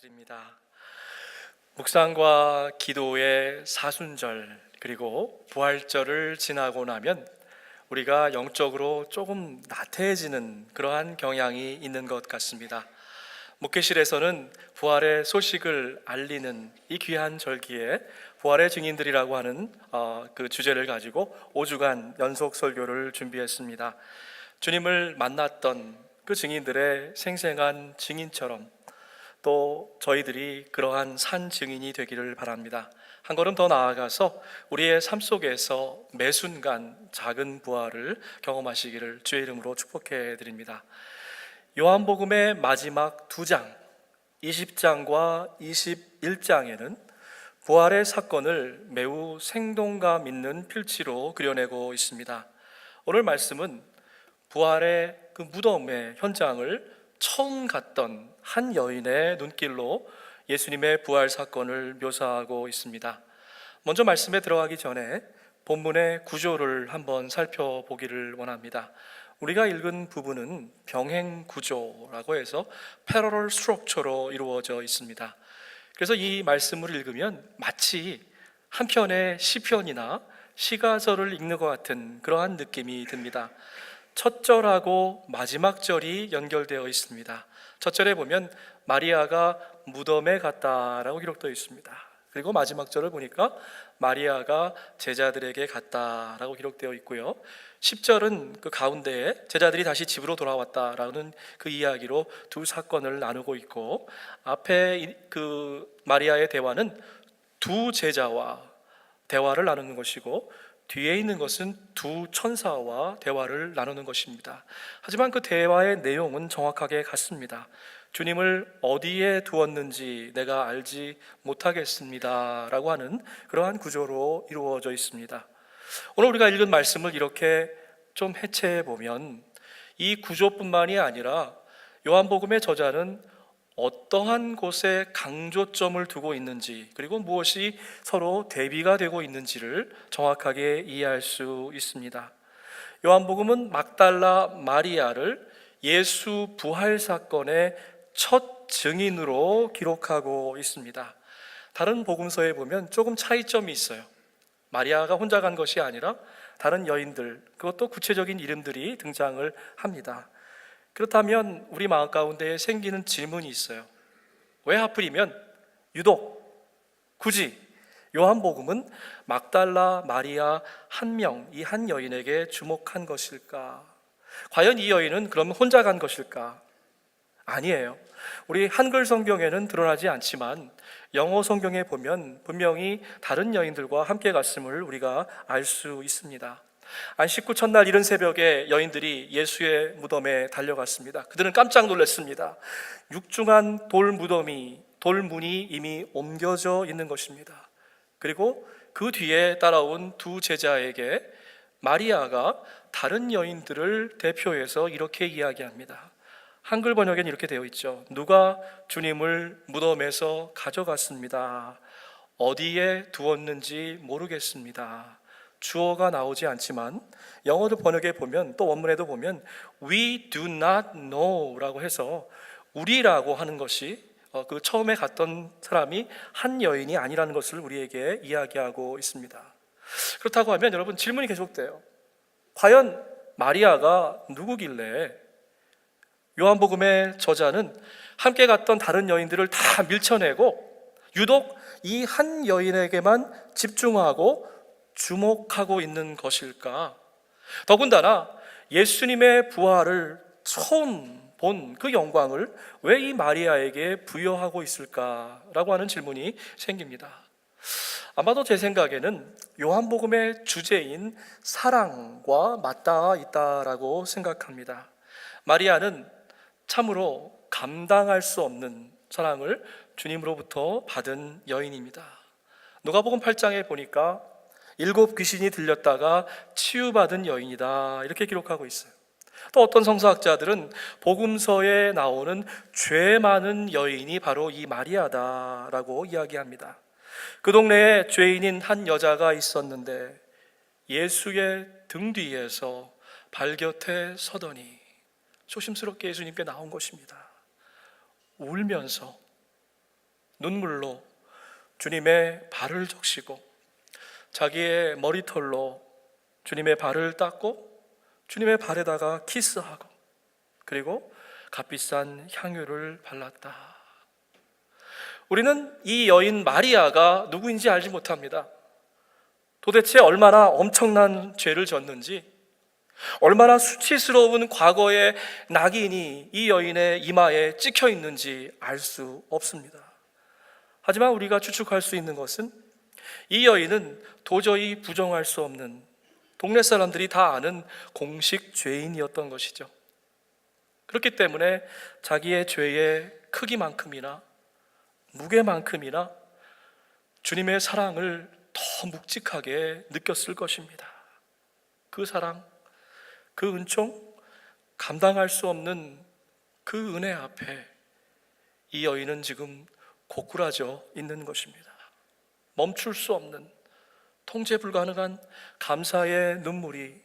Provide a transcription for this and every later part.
드립니다. 묵상과 기도의 사순절 그리고 부활절을 지나고 나면 우리가 영적으로 조금 나태해지는 그러한 경향이 있는 것 같습니다. 목회실에서는 부활의 소식을 알리는 이 귀한 절기에 부활의 증인들이라고 하는 그 주제를 가지고 5주간 연속 설교를 준비했습니다. 주님을 만났던 그 증인들의 생생한 증인처럼 또 저희들이 그러한 산 증인이 되기를 바랍니다. 한 걸음 더 나아가서 우리의 삶 속에서 매 순간 작은 부활을 경험하시기를 주의 이름으로 축복해 드립니다. 요한복음의 마지막 2장 20장과 21장에는 부활의 사건을 매우 생동감 있는 필치로 그려내고 있습니다. 오늘 말씀은 부활의 그 무덤의 현장을 처음 갔던 한 여인의 눈길로 예수님의 부활 사건을 묘사하고 있습니다. 먼저 말씀에 들어가기 전에 본문의 구조를 한번 살펴보기를 원합니다. 우리가 읽은 부분은 병행 구조라고 해서 패러럴 스트럭처로 이루어져 있습니다. 그래서 이 말씀을 읽으면 마치 한 편의 시편이나 시가절을 읽는 것 같은 그러한 느낌이 듭니다. 첫 절하고 마지막 절이 연결되어 있습니다. 첫 절에 보면 마리아가 무덤에 갔다라고 기록되어 있습니다. 그리고 마지막 절을 보니까 마리아가 제자들에게 갔다라고 기록되어 있고요. 10절은 그 가운데에 제자들이 다시 집으로 돌아왔다라는 그 이야기로 두 사건을 나누고 있고, 앞에 그 마리아의 대화는 두 제자와 대화를 나누는 것이고, 뒤에 있는 것은 두 천사와 대화를 나누는 것입니다. 하지만 그 대화의 내용은 정확하게 같습니다. 주님을 어디에 두었는지 내가 알지 못하겠습니다 라고 하는 그러한 구조로 이루어져 있습니다. 오늘 우리가 읽은 말씀을 이렇게 좀 해체해 보면 이 구조뿐만이 아니라 요한복음의 저자는 어떠한 곳에 강조점을 두고 있는지, 그리고 무엇이 서로 대비가 되고 있는지를 정확하게 이해할 수 있습니다. 요한복음은 막달라 마리아를 예수 부활 사건의 첫 증인으로 기록하고 있습니다. 다른 복음서에 보면 조금 차이점이 있어요. 마리아가 혼자 간 것이 아니라 다른 여인들, 그것도 구체적인 이름들이 등장을 합니다. 그렇다면 우리 마음 가운데 생기는 질문이 있어요. 왜 하필이면 유독 굳이 요한복음은 막달라 마리아 한 명, 이 한 여인에게 주목한 것일까? 과연 이 여인은 그럼 혼자 간 것일까? 아니에요. 우리 한글 성경에는 드러나지 않지만 영어 성경에 보면 분명히 다른 여인들과 함께 갔음을 우리가 알 수 있습니다. 안식 후 첫날 이른 새벽에 여인들이 예수의 무덤에 달려갔습니다. 그들은 깜짝 놀랐습니다. 육중한 돌문이 이미 옮겨져 있는 것입니다. 그리고 그 뒤에 따라온 두 제자에게 마리아가 다른 여인들을 대표해서 이렇게 이야기합니다. 한글 번역엔 이렇게 되어 있죠. 누가 주님을 무덤에서 가져갔습니다. 어디에 두었는지 모르겠습니다. 주어가 나오지 않지만 영어도 번역에 보면, 또 원문에도 보면 We do not know 라고 해서 우리라고 하는 것이 그 처음에 갔던 사람이 한 여인이 아니라는 것을 우리에게 이야기하고 있습니다. 그렇다고 하면 여러분, 질문이 계속돼요. 과연 마리아가 누구길래 요한복음의 저자는 함께 갔던 다른 여인들을 다 밀쳐내고 유독 이 한 여인에게만 집중하고 주목하고 있는 것일까? 더군다나 예수님의 부활을 처음 본 그 영광을 왜 이 마리아에게 부여하고 있을까라고 하는 질문이 생깁니다. 아마도 제 생각에는 요한복음의 주제인 사랑과 맞닿아 있다라고 생각합니다. 마리아는 참으로 감당할 수 없는 사랑을 주님으로부터 받은 여인입니다. 누가복음 8장에 보니까 7 귀신이 들렸다가 치유받은 여인이다 이렇게 기록하고 있어요. 또 어떤 성서학자들은 복음서에 나오는 죄 많은 여인이 바로 이 마리아다라고 이야기합니다. 그 동네에 죄인인 한 여자가 있었는데 예수의 등 뒤에서 발곁에 서더니 조심스럽게 예수님께 나온 것입니다. 울면서 눈물로 주님의 발을 적시고 자기의 머리털로 주님의 발을 닦고 주님의 발에다가 키스하고 그리고 값비싼 향유를 발랐다. 우리는 이 여인 마리아가 누구인지 알지 못합니다. 도대체 얼마나 엄청난 죄를 졌는지, 얼마나 수치스러운 과거의 낙인이 이 여인의 이마에 찍혀 있는지 알 수 없습니다. 하지만 우리가 추측할 수 있는 것은 이 여인은 도저히 부정할 수 없는, 동네 사람들이 다 아는 공식 죄인이었던 것이죠. 그렇기 때문에 자기의 죄의 크기만큼이나 무게만큼이나 주님의 사랑을 더 묵직하게 느꼈을 것입니다. 그 사랑, 그 은총, 감당할 수 없는 그 은혜 앞에 이 여인은 지금 고꾸라져 있는 것입니다. 멈출 수 없는, 통제 불가능한 감사의 눈물이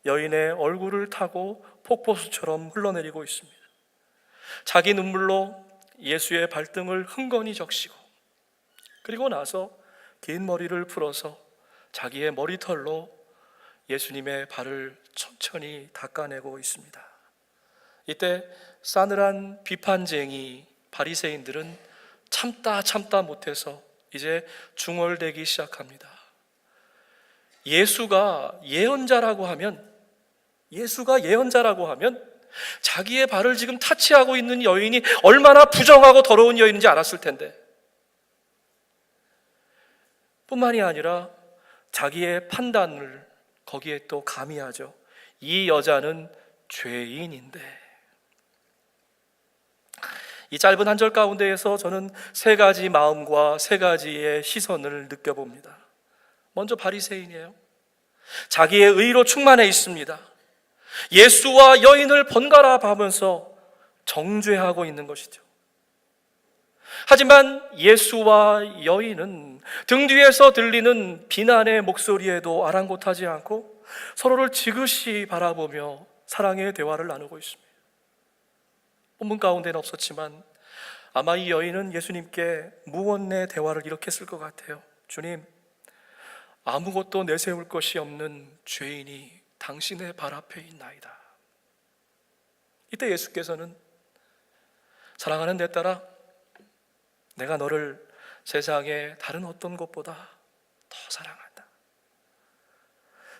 여인의 얼굴을 타고 폭포수처럼 흘러내리고 있습니다. 자기 눈물로 예수의 발등을 흥건히 적시고 그리고 나서 긴 머리를 풀어서 자기의 머리털로 예수님의 발을 천천히 닦아내고 있습니다. 이때 싸늘한 비판쟁이 바리새인들은 참다 못해서 이제 중얼대기 시작합니다. 예수가 예언자라고 하면 자기의 발을 지금 타치하고 있는 여인이 얼마나 부정하고 더러운 여인인지 알았을 텐데, 뿐만이 아니라 자기의 판단을 거기에 또 가미하죠. 이 여자는 죄인인데. 이 짧은 한 절 가운데에서 저는 세 가지 마음과 세 가지의 시선을 느껴봅니다. 먼저 바리새인이에요. 자기의 의로 충만해 있습니다. 예수와 여인을 번갈아 봐면서 정죄하고 있는 것이죠. 하지만 예수와 여인은 등 뒤에서 들리는 비난의 목소리에도 아랑곳하지 않고 서로를 지그시 바라보며 사랑의 대화를 나누고 있습니다. 본문 가운데는 없었지만 아마 이 여인은 예수님께 무언의 대화를 이렇게 했을 것 같아요. 주님, 아무것도 내세울 것이 없는 죄인이 당신의 발 앞에 있나이다. 이때 예수께서는 사랑하는 내 딸아, 내가 너를 세상의 다른 어떤 것보다 더 사랑한다.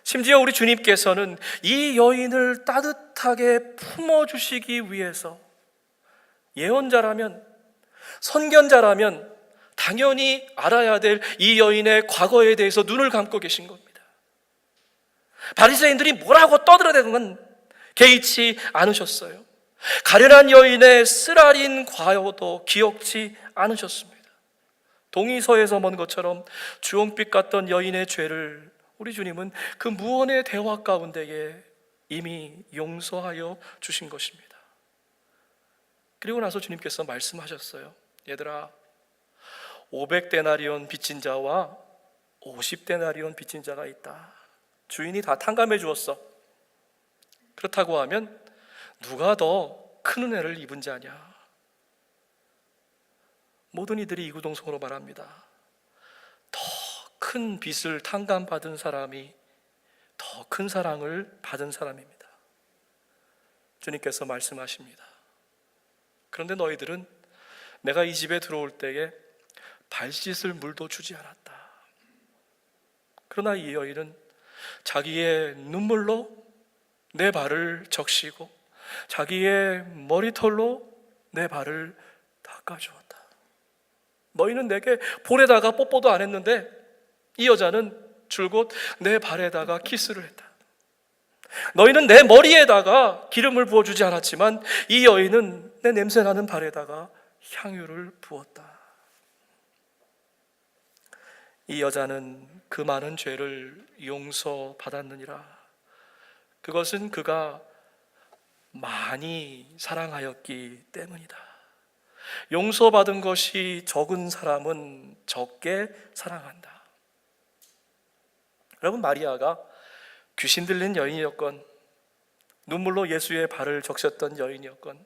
심지어 우리 주님께서는 이 여인을 따뜻하게 품어주시기 위해서 예언자라면, 선견자라면 당연히 알아야 될 이 여인의 과거에 대해서 눈을 감고 계신 겁니다. 바리새인들이 뭐라고 떠들어대는 건 개의치 않으셨어요. 가련한 여인의 쓰라린 과거도 기억지 않으셨습니다. 동의서에서 먼 것처럼 주홍빛 같던 여인의 죄를 우리 주님은 그 무언의 대화 가운데에 이미 용서하여 주신 것입니다. 그리고 나서 주님께서 말씀하셨어요. 얘들아, 500데나리온 빚진 자와 50데나리온 빚진 자가 있다. 주인이 다 탕감해 주었어. 그렇다고 하면 누가 더 큰 은혜를 입은 자냐? 모든 이들이 이구동성으로 말합니다. 더 큰 빚을 탕감받은 사람이 더 큰 사랑을 받은 사람입니다. 주님께서 말씀하십니다. 그런데 너희들은 내가 이 집에 들어올 때에 발 씻을 물도 주지 않았다. 그러나 이 여인은 자기의 눈물로 내 발을 적시고 자기의 머리털로 내 발을 닦아주었다. 너희는 내게 볼에다가 뽀뽀도 안 했는데 이 여자는 줄곧 내 발에다가 키스를 했다. 너희는 내 머리에다가 기름을 부어주지 않았지만 이 여인은 내 냄새나는 발에다가 향유를 부었다. 이 여자는 그 많은 죄를 용서받았느니라. 그것은 그가 많이 사랑하였기 때문이다. 용서받은 것이 적은 사람은 적게 사랑한다. 여러분, 마리아가 귀신 들린 여인이었건 눈물로 예수의 발을 적셨던 여인이었건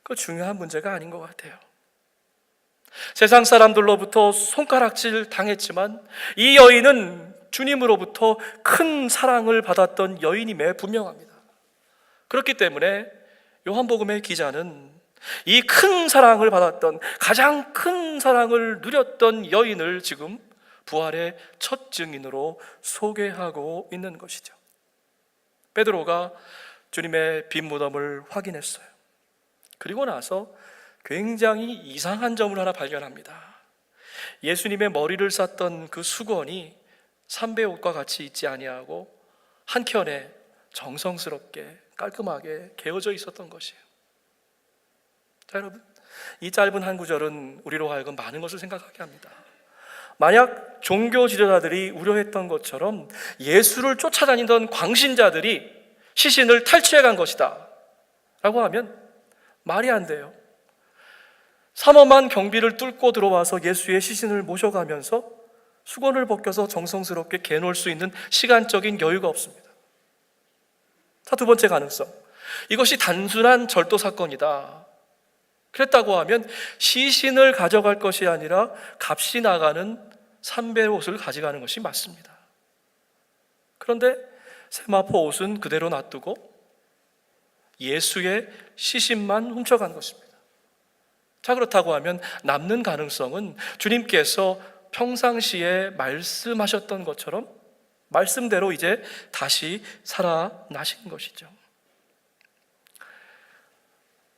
그 중요한 문제가 아닌 것 같아요. 세상 사람들로부터 손가락질 당했지만 이 여인은 주님으로부터 큰 사랑을 받았던 여인임에 분명합니다. 그렇기 때문에 요한복음의 기자는 이 큰 사랑을 받았던, 가장 큰 사랑을 누렸던 여인을 지금 부활의 첫 증인으로 소개하고 있는 것이죠. 베드로가 주님의 빈 무덤을 확인했어요. 그리고 나서 굉장히 이상한 점을 하나 발견합니다. 예수님의 머리를 쌌던 그 수건이 삼배옷과 같이 있지 아니하고 한켠에 정성스럽게 깔끔하게 개어져 있었던 것이에요. 자, 여러분, 이 짧은 한 구절은 우리로 하여금 많은 것을 생각하게 합니다. 만약 종교 지도자들이 우려했던 것처럼 예수를 쫓아다니던 광신자들이 시신을 탈취해 간 것이다 라고 하면 말이 안 돼요. 삼엄한 경비를 뚫고 들어와서 예수의 시신을 모셔가면서 수건을 벗겨서 정성스럽게 개놓을 수 있는 시간적인 여유가 없습니다. 자, 두 번째 가능성, 이것이 단순한 절도 사건이다. 그랬다고 하면 시신을 가져갈 것이 아니라 값이 나가는 삼배옷을 가져가는 것이 맞습니다. 그런데 세마포 옷은 그대로 놔두고 예수의 시신만 훔쳐간 것입니다. 자, 그렇다고 하면 남는 가능성은 주님께서 평상시에 말씀하셨던 것처럼 말씀대로 이제 다시 살아나신 것이죠.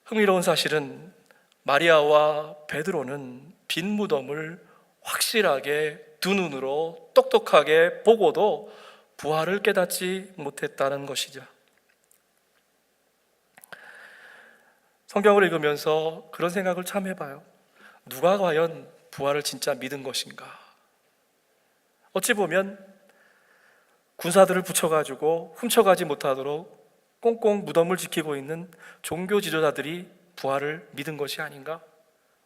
흥미로운 사실은 마리아와 베드로는 빈 무덤을 확실하게 두 눈으로 똑똑하게 보고도 부활을 깨닫지 못했다는 것이죠. 성경을 읽으면서 그런 생각을 참 해봐요. 누가 과연 부활을 진짜 믿은 것인가? 어찌 보면 군사들을 붙여가지고 훔쳐가지 못하도록 꽁꽁 무덤을 지키고 있는 종교 지도자들이 부활을 믿은 것이 아닌가?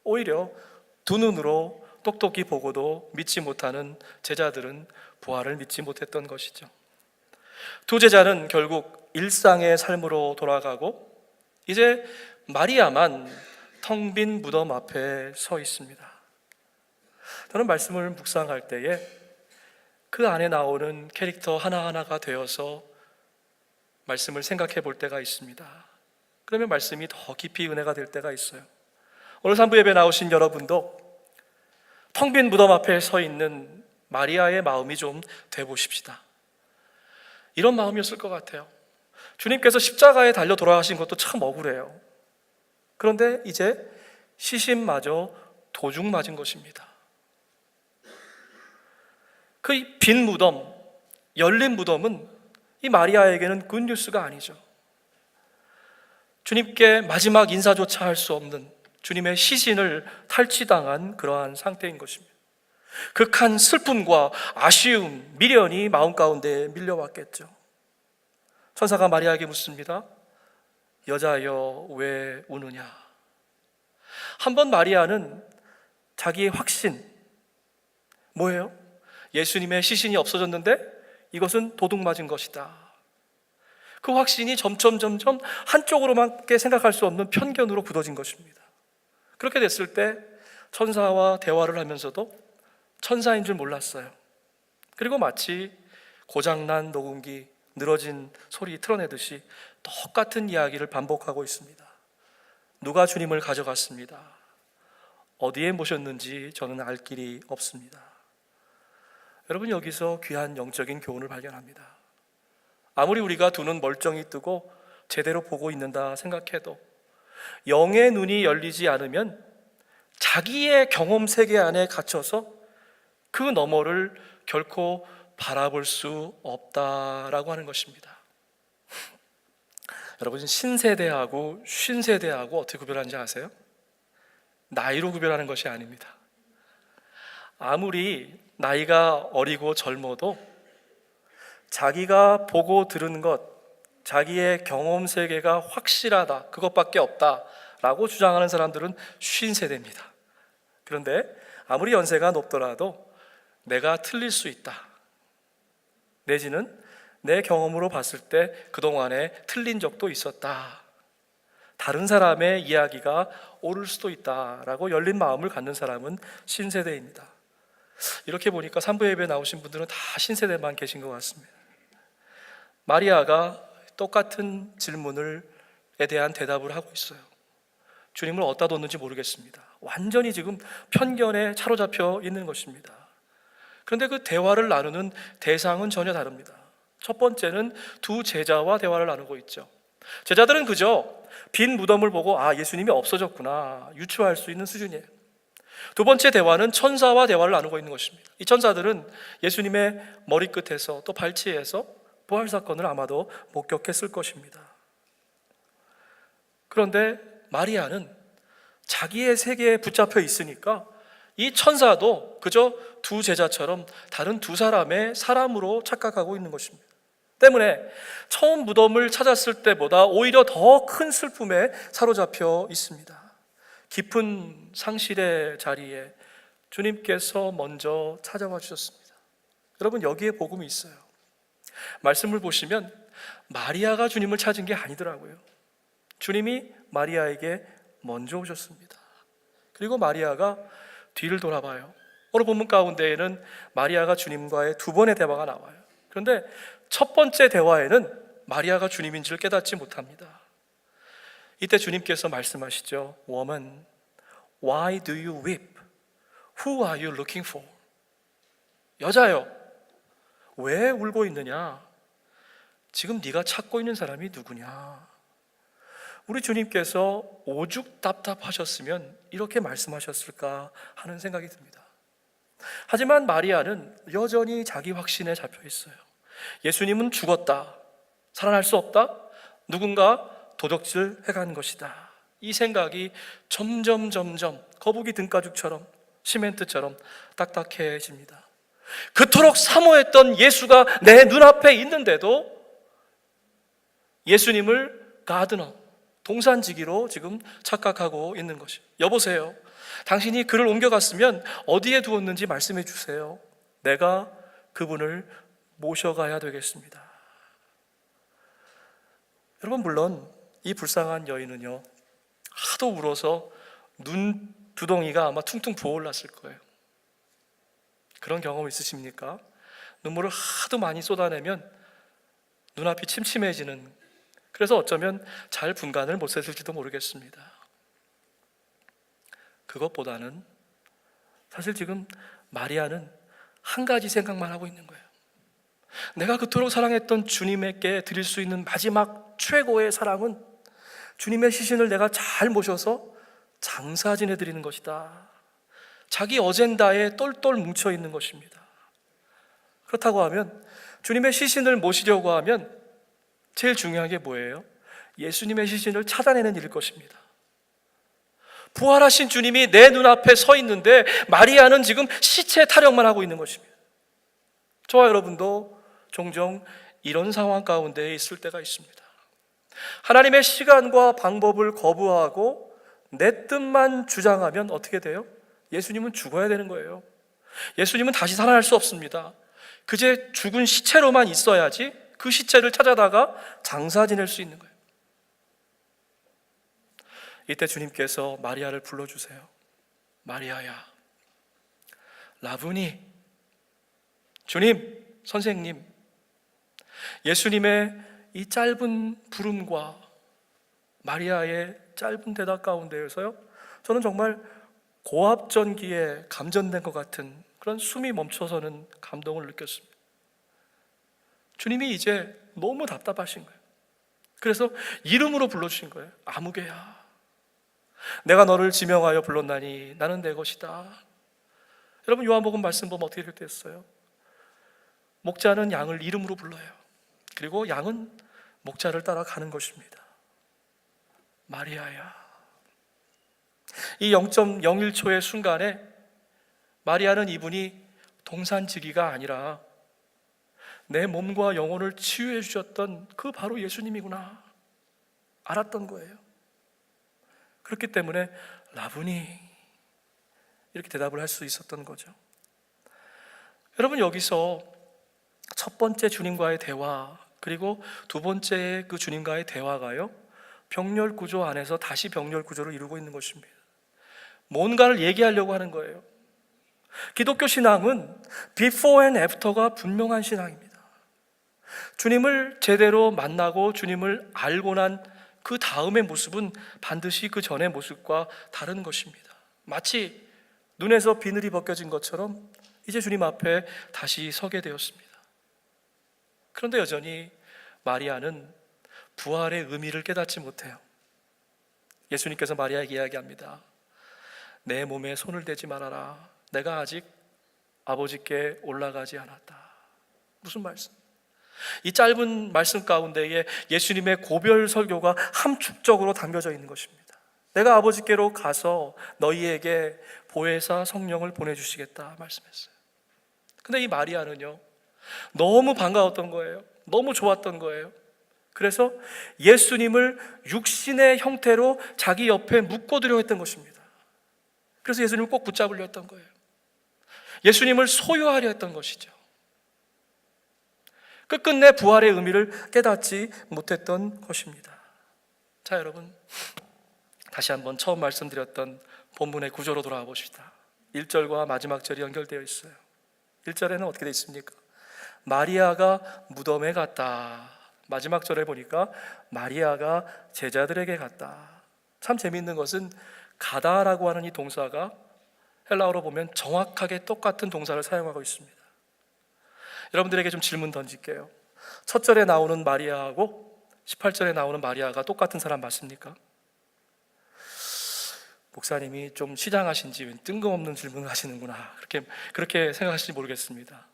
오히려 두 눈으로 똑똑히 보고도 믿지 못하는 제자들은 부활을 믿지 못했던 것이죠. 두 제자는 결국 일상의 삶으로 돌아가고 이제 마리아만 텅 빈 무덤 앞에 서 있습니다. 저는 말씀을 묵상할 때에 그 안에 나오는 캐릭터 하나하나가 되어서 말씀을 생각해 볼 때가 있습니다. 그러면 말씀이 더 깊이 은혜가 될 때가 있어요. 오늘 산부 예배 나오신 여러분도 텅 빈 무덤 앞에 서 있는 마리아의 마음이 좀 돼보십시다. 이런 마음이었을 것 같아요. 주님께서 십자가에 달려 돌아가신 것도 참 억울해요. 그런데 이제 시신마저 도중 맞은 것입니다. 그 빈 무덤, 열린 무덤은 이 마리아에게는 굿뉴스가 아니죠. 주님께 마지막 인사조차 할 수 없는 주님의 시신을 탈취당한 그러한 상태인 것입니다. 극한 슬픔과 아쉬움, 미련이 마음 가운데 밀려왔겠죠. 천사가 마리아에게 묻습니다. 여자여, 왜 우느냐? 한번 마리아는 자기의 확신, 뭐예요? 예수님의 시신이 없어졌는데 이것은 도둑 맞은 것이다. 그 확신이 점점 한쪽으로밖에 생각할 수 없는 편견으로 굳어진 것입니다. 그렇게 됐을 때 천사와 대화를 하면서도 천사인 줄 몰랐어요. 그리고 마치 고장난 녹음기, 늘어진 소리 틀어내듯이 똑같은 이야기를 반복하고 있습니다. 누가 주님을 가져갔습니다. 어디에 모셨는지 저는 알 길이 없습니다. 여러분, 여기서 귀한 영적인 교훈을 발견합니다. 아무리 우리가 두 눈 멀쩡히 뜨고 제대로 보고 있는다 생각해도 영의 눈이 열리지 않으면 자기의 경험 세계 안에 갇혀서 그 너머를 결코 바라볼 수 없다라고 하는 것입니다. 여러분, 신세대하고 쉰세대하고 어떻게 구별하는지 아세요? 나이로 구별하는 것이 아닙니다. 아무리 나이가 어리고 젊어도 자기가 보고 들은 것, 자기의 경험 세계가 확실하다, 그것밖에 없다라고 주장하는 사람들은 쉰세대입니다. 그런데 아무리 연세가 높더라도 내가 틀릴 수 있다, 내지는 내 경험으로 봤을 때 그동안에 틀린 적도 있었다, 다른 사람의 이야기가 옳을 수도 있다라고 열린 마음을 갖는 사람은 신세대입니다. 이렇게 보니까 산부 예배에 나오신 분들은 다 신세대만 계신 것 같습니다. 마리아가 똑같은 질문에 대한 대답을 하고 있어요. 주님을 어디다 뒀는지 모르겠습니다. 완전히 지금 편견에 사로잡혀 있는 것입니다. 그런데 그 대화를 나누는 대상은 전혀 다릅니다. 첫 번째는 두 제자와 대화를 나누고 있죠. 제자들은 그저 빈 무덤을 보고 예수님이 없어졌구나 유추할 수 있는 수준이에요. 두 번째 대화는 천사와 대화를 나누고 있는 것입니다. 이 천사들은 예수님의 머리끝에서 또 발치에서 부활 사건을 아마도 목격했을 것입니다. 그런데 마리아는 자기의 세계에 붙잡혀 있으니까 이 천사도 그저 두 제자처럼 다른 두 사람의 사람으로 착각하고 있는 것입니다. 때문에 처음 무덤을 찾았을 때보다 오히려 더 큰 슬픔에 사로잡혀 있습니다. 깊은 상실의 자리에 주님께서 먼저 찾아와 주셨습니다. 여러분, 여기에 복음이 있어요. 말씀을 보시면 마리아가 주님을 찾은 게 아니더라고요. 주님이 마리아에게 먼저 오셨습니다. 그리고 마리아가 뒤를 돌아봐요. 오늘 본문 가운데에는 마리아가 주님과의 두 번의 대화가 나와요. 그런데 첫 번째 대화에는 마리아가 주님인지를 깨닫지 못합니다. 이때 주님께서 말씀하시죠. Woman, why do you weep? Who are you looking for? 여자여, 왜 울고 있느냐? 지금 네가 찾고 있는 사람이 누구냐? 우리 주님께서 오죽 답답하셨으면 이렇게 말씀하셨을까 하는 생각이 듭니다. 하지만 마리아는 여전히 자기 확신에 잡혀 있어요. 예수님은 죽었다, 살아날 수 없다, 누군가 도적질 해간 것이다. 이 생각이 점점 거북이 등가죽처럼 시멘트처럼 딱딱해집니다. 그토록 사모했던 예수가 내 눈앞에 있는데도 예수님을 가드너, 동산지기로 지금 착각하고 있는 것이에요. 여보세요, 당신이 그를 옮겨갔으면 어디에 두었는지 말씀해 주세요. 내가 그분을 모셔가야 되겠습니다. 여러분, 물론 이 불쌍한 여인은요, 하도 울어서 눈 두덩이가 아마 퉁퉁 부어올랐을 거예요. 그런 경험 있으십니까? 눈물을 하도 많이 쏟아내면 눈앞이 침침해지는, 그래서 어쩌면 잘 분간을 못 했을지도 모르겠습니다. 그것보다는 사실 지금 마리아는 한 가지 생각만 하고 있는 거예요. 내가 그토록 사랑했던 주님에게 드릴 수 있는 마지막 최고의 사랑은 주님의 시신을 내가 잘 모셔서 장사 지내드리는 것이다. 자기 어젠다에 똘똘 뭉쳐 있는 것입니다. 그렇다고 하면 주님의 시신을 모시려고 하면 제일 중요한 게 뭐예요? 예수님의 시신을 찾아내는 일일 것입니다. 부활하신 주님이 내 눈앞에 서 있는데 마리아는 지금 시체 타령만 하고 있는 것입니다. 저와 여러분도 종종 이런 상황 가운데 있을 때가 있습니다. 하나님의 시간과 방법을 거부하고 내 뜻만 주장하면 어떻게 돼요? 예수님은 죽어야 되는 거예요. 예수님은 다시 살아날 수 없습니다. 그제 죽은 시체로만 있어야지 그 시체를 찾아다가 장사 지낼 수 있는 거예요. 이때 주님께서 마리아를 불러주세요. 마리아야, 라부니, 주님, 선생님. 예수님의 이 짧은 부름과 마리아의 짧은 대답 가운데에서요, 저는 정말 고압전기에 감전된 것 같은 그런 숨이 멈춰서는 감동을 느꼈습니다. 주님이 이제 너무 답답하신 거예요. 그래서 이름으로 불러주신 거예요. 아무개야, 내가 너를 지명하여 불렀나니 나는 내 것이다. 여러분, 요한복음 말씀 보면 어떻게 됐어요? 목자는 양을 이름으로 불러요. 그리고 양은 목자를 따라가는 것입니다. 마리아야. 이 0.01초의 순간에 마리아는 이분이 동산지기가 아니라 내 몸과 영혼을 치유해 주셨던 그 바로 예수님이구나 알았던 거예요. 그렇기 때문에 라부니 이렇게 대답을 할 수 있었던 거죠. 여러분, 여기서 첫 번째 주님과의 대화, 그리고 두 번째 그 주님과의 대화가요, 병렬 구조 안에서 다시 병렬 구조를 이루고 있는 것입니다. 뭔가를 얘기하려고 하는 거예요. 기독교 신앙은 before and after가 분명한 신앙입니다. 주님을 제대로 만나고 주님을 알고 난 그 다음의 모습은 반드시 그 전의 모습과 다른 것입니다. 마치 눈에서 비늘이 벗겨진 것처럼 이제 주님 앞에 다시 서게 되었습니다. 그런데 여전히 마리아는 부활의 의미를 깨닫지 못해요. 예수님께서 마리아에게 이야기합니다. 내 몸에 손을 대지 말아라. 내가 아직 아버지께 올라가지 않았다. 무슨 말씀? 이 짧은 말씀 가운데에 예수님의 고별 설교가 함축적으로 담겨져 있는 것입니다. 내가 아버지께로 가서 너희에게 보혜사 성령을 보내주시겠다 말씀했어요. 근데 이 마리아는요, 너무 반가웠던 거예요. 너무 좋았던 거예요. 그래서 예수님을 육신의 형태로 자기 옆에 묶어두려 했던 것입니다. 그래서 예수님을 꼭 붙잡으려 했던 거예요. 예수님을 소유하려 했던 것이죠. 끝끝내 부활의 의미를 깨닫지 못했던 것입니다. 자, 여러분, 다시 한번 처음 말씀드렸던 본문의 구조로 돌아와 봅시다. 1절과 마지막 절이 연결되어 있어요. 1절에는 어떻게 되어 있습니까? 마리아가 무덤에 갔다. 마지막 절에 보니까 마리아가 제자들에게 갔다. 참 재미있는 것은 가다라고 하는 이 동사가 헬라어로 보면 정확하게 똑같은 동사를 사용하고 있습니다. 여러분들에게 좀 질문 던질게요. 첫 절에 나오는 마리아하고 18절에 나오는 마리아가 똑같은 사람 맞습니까? 목사님이 좀 시장하신지 뜬금없는 질문을 하시는구나, 그렇게 생각하실지 모르겠습니다.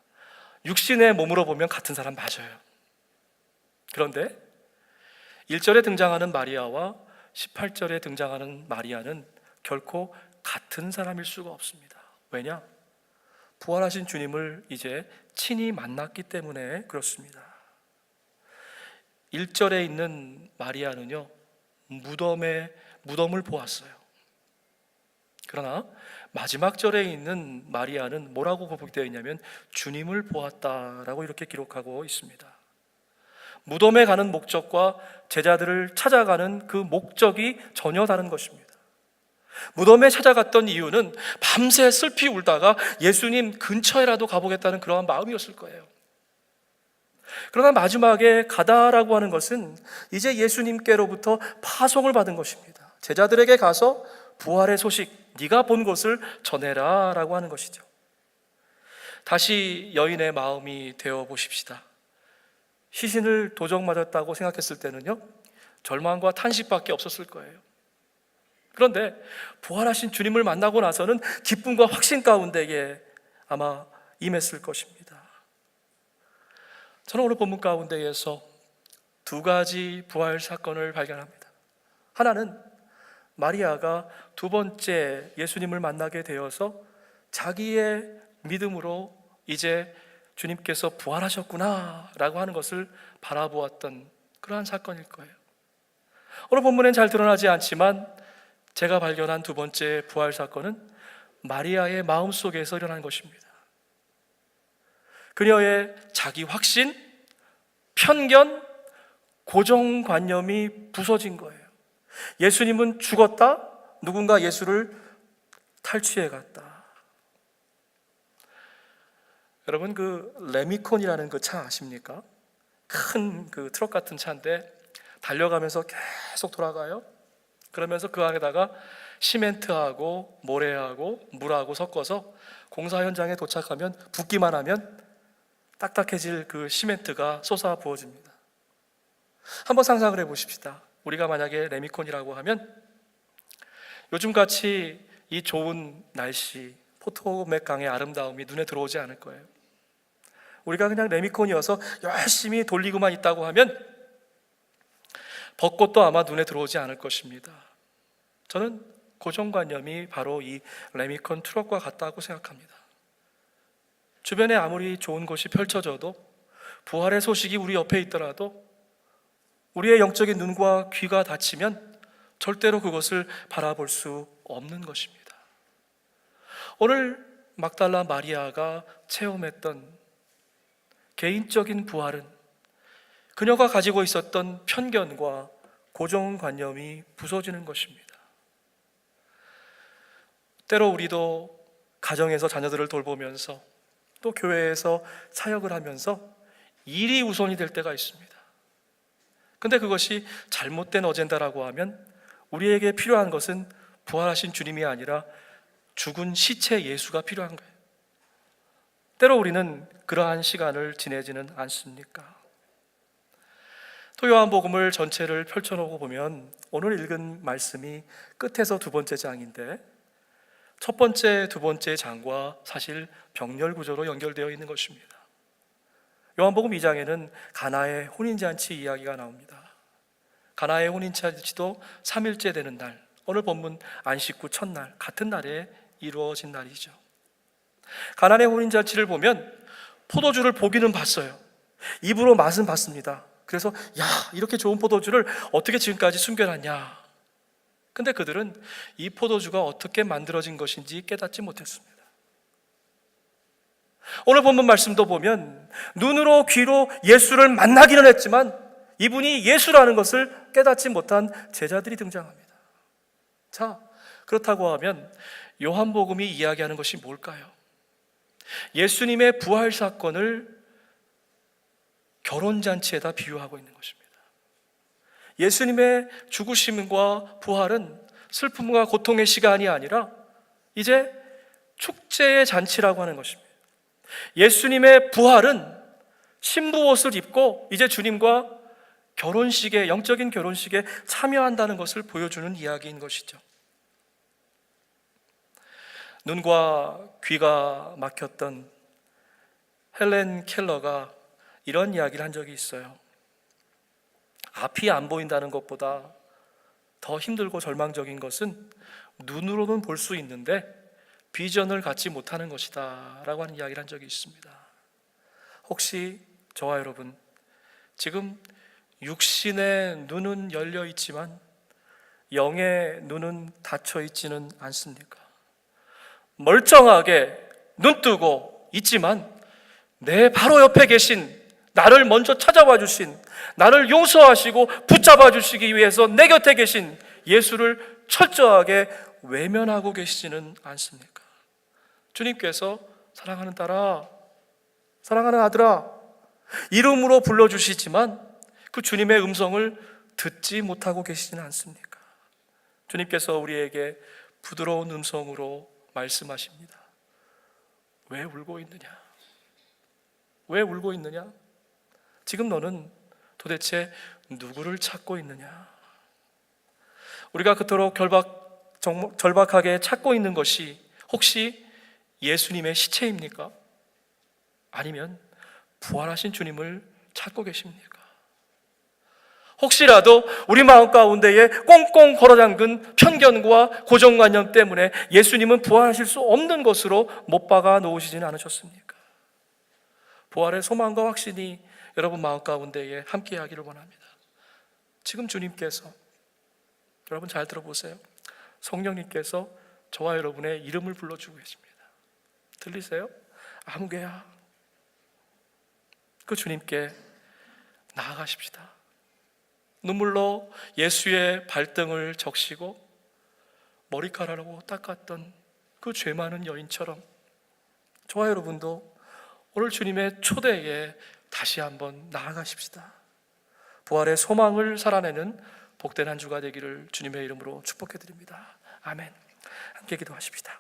육신의 몸으로 보면 같은 사람 맞아요. 그런데 1절에 등장하는 마리아와 18절에 등장하는 마리아는 결코 같은 사람일 수가 없습니다. 왜냐? 부활하신 주님을 이제 친히 만났기 때문에 그렇습니다. 1절에 있는 마리아는요, 무덤을 보았어요. 그러나 마지막 절에 있는 마리아는 뭐라고 고백되어 있냐면 주님을 보았다라고 이렇게 기록하고 있습니다. 무덤에 가는 목적과 제자들을 찾아가는 그 목적이 전혀 다른 것입니다. 무덤에 찾아갔던 이유는 밤새 슬피 울다가 예수님 근처에라도 가보겠다는 그러한 마음이었을 거예요. 그러나 마지막에 가다라고 하는 것은 이제 예수님께로부터 파송을 받은 것입니다. 제자들에게 가서 부활의 소식, 네가 본 것을 전해라 라고 하는 것이죠. 다시 여인의 마음이 되어 보십시다. 시신을 도적 맞았다고 생각했을 때는요, 절망과 탄식밖에 없었을 거예요. 그런데 부활하신 주님을 만나고 나서는 기쁨과 확신 가운데에 아마 임했을 것입니다. 저는 오늘 본문 가운데에서 두 가지 부활 사건을 발견합니다. 하나는 마리아가 두 번째 예수님을 만나게 되어서 자기의 믿음으로 이제 주님께서 부활하셨구나 라고 하는 것을 바라보았던 그러한 사건일 거예요. 오늘 본문엔 잘 드러나지 않지만 제가 발견한 두 번째 부활 사건은 마리아의 마음속에서 일어난 것입니다. 그녀의 자기 확신, 편견, 고정관념이 부서진 거예요. 예수님은 죽었다, 누군가 예수를 탈취해 갔다. 여러분, 그 레미콘이라는 그 차 아십니까? 큰 그 트럭 같은 차인데 달려가면서 계속 돌아가요. 그러면서 그 안에다가 시멘트하고 모래하고 물하고 섞어서 공사 현장에 도착하면 붓기만 하면 딱딱해질 그 시멘트가 솟아 부어집니다. 한번 상상을 해보십시다. 우리가 만약에 레미콘이라고 하면 요즘같이 이 좋은 날씨, 포토맥 강의 아름다움이 눈에 들어오지 않을 거예요. 우리가 그냥 레미콘이어서 열심히 돌리고만 있다고 하면 벚꽃도 아마 눈에 들어오지 않을 것입니다. 저는 고정관념이 바로 이 레미콘 트럭과 같다고 생각합니다. 주변에 아무리 좋은 것이 펼쳐져도, 부활의 소식이 우리 옆에 있더라도 우리의 영적인 눈과 귀가 닫히면 절대로 그것을 바라볼 수 없는 것입니다. 오늘 막달라 마리아가 체험했던 개인적인 부활은 그녀가 가지고 있었던 편견과 고정관념이 부서지는 것입니다. 때로 우리도 가정에서 자녀들을 돌보면서 또 교회에서 사역을 하면서 일이 우선이 될 때가 있습니다. 근데 그것이 잘못된 어젠다라고 하면 우리에게 필요한 것은 부활하신 주님이 아니라 죽은 시체 예수가 필요한 거예요. 때로 우리는 그러한 시간을 지내지는 않습니까? 또 요한복음을 전체를 펼쳐놓고 보면 오늘 읽은 말씀이 끝에서 두 번째 장인데 첫 번째, 두 번째 장과 사실 병렬 구조로 연결되어 있는 것입니다. 요한복음 2장에는 가나의 혼인잔치 이야기가 나옵니다. 가나의 혼인잔치도 3일째 되는 날, 오늘 본문 안식구 첫날, 같은 날에 이루어진 날이죠. 가나의 혼인잔치를 보면 포도주를 보기는 봤어요. 입으로 맛은 봤습니다. 그래서 야, 이렇게 좋은 포도주를 어떻게 지금까지 숨겨놨냐. 근데 그들은 이 포도주가 어떻게 만들어진 것인지 깨닫지 못했습니다. 오늘 본문 말씀도 보면 눈으로 귀로 예수를 만나기는 했지만 이분이 예수라는 것을 깨닫지 못한 제자들이 등장합니다. 자, 그렇다고 하면 요한복음이 이야기하는 것이 뭘까요? 예수님의 부활 사건을 결혼잔치에다 비유하고 있는 것입니다. 예수님의 죽으심과 부활은 슬픔과 고통의 시간이 아니라 이제 축제의 잔치라고 하는 것입니다. 예수님의 부활은 신부 옷을 입고 이제 주님과 결혼식에, 영적인 결혼식에 참여한다는 것을 보여주는 이야기인 것이죠. 눈과 귀가 막혔던 헬렌 켈러가 이런 이야기를 한 적이 있어요. 앞이 안 보인다는 것보다 더 힘들고 절망적인 것은 눈으로는 볼 수 있는데 비전을 갖지 못하는 것이다 라고 하는 이야기를 한 적이 있습니다. 혹시 저와 여러분 지금 육신의 눈은 열려 있지만 영의 눈은 닫혀 있지는 않습니까? 멀쩡하게 눈 뜨고 있지만 내 바로 옆에 계신, 나를 먼저 찾아와 주신, 나를 용서하시고 붙잡아 주시기 위해서 내 곁에 계신 예수를 철저하게 외면하고 계시지는 않습니까? 주님께서 사랑하는 딸아, 사랑하는 아들아 이름으로 불러주시지만 그 주님의 음성을 듣지 못하고 계시지는 않습니까? 주님께서 우리에게 부드러운 음성으로 말씀하십니다. 왜 울고 있느냐? 왜 울고 있느냐? 지금 너는 도대체 누구를 찾고 있느냐? 우리가 그토록 절박하게 찾고 있는 것이 혹시 예수님의 시체입니까? 아니면 부활하신 주님을 찾고 계십니까? 혹시라도 우리 마음 가운데에 꽁꽁 걸어잠근 편견과 고정관념 때문에 예수님은 부활하실 수 없는 것으로 못 박아 놓으시지는 않으셨습니까? 부활의 소망과 확신이 여러분 마음 가운데에 함께하기를 원합니다. 지금 주님께서, 여러분 잘 들어보세요. 성령님께서 저와 여러분의 이름을 불러주고 계십니다. 들리세요? 아무개야. 그 주님께 나아가십시다. 눈물로 예수의 발등을 적시고 머리카락으로 닦았던 그 죄 많은 여인처럼 저와 여러분도 오늘 주님의 초대에 다시 한번 나아가십시다. 부활의 소망을 살아내는 복된 한 주가 되기를 주님의 이름으로 축복해 드립니다. 아멘. 함께 기도하십시다.